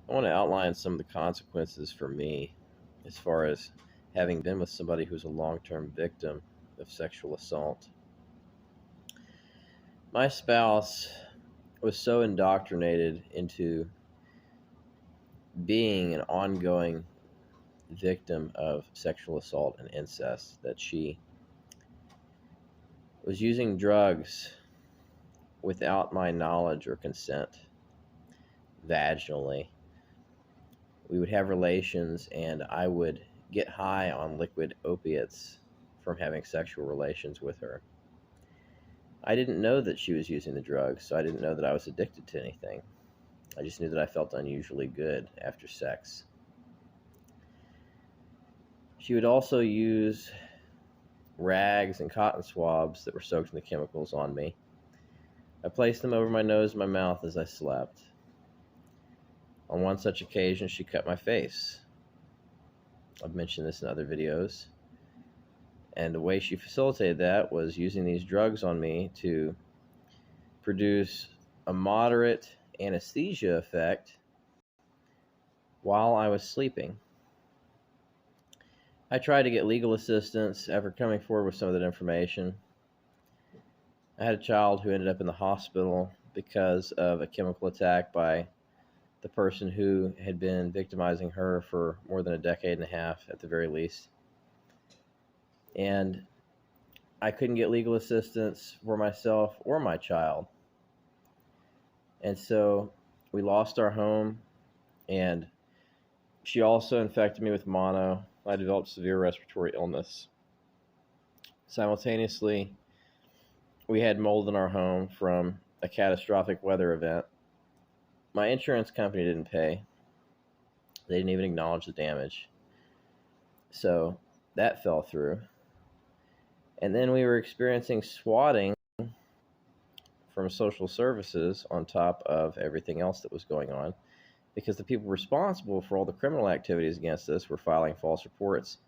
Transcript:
I want to outline some of the consequences for me as far as having been with somebody who's a long term victim of sexual assault. My spouse was so indoctrinated into being an ongoing victim of sexual assault and incest that she was using drugs without my knowledge or consent vaginally. We would have relations, and I would get high on liquid opiates from having sexual relations with her. I didn't know that she was using the drugs, so I didn't know that I was addicted to anything. I just knew that I felt unusually good after sex. She would also use rags and cotton swabs that were soaked in the chemicals on me. I placed them over my nose and my mouth as I slept. On one such occasion, she cut my face. I've mentioned this in other videos. And the way she facilitated that was using these drugs on me to produce a moderate anesthesia effect while I was sleeping. I tried to get legal assistance after coming forward with some of that information. I had a child who ended up in the hospital because of a chemical attack by the person who had been victimizing her for more than a decade and a half at the very least. And I couldn't get legal assistance for myself or my child. And so we lost our home, and she also infected me with mono. I developed severe respiratory illness. Simultaneously, we had mold in our home from a catastrophic weather event. My insurance company didn't pay. They didn't even acknowledge the damage. So that fell through. And then we were experiencing swatting from social services on top of everything else that was going on, because the people responsible for all the criminal activities against us were filing false reports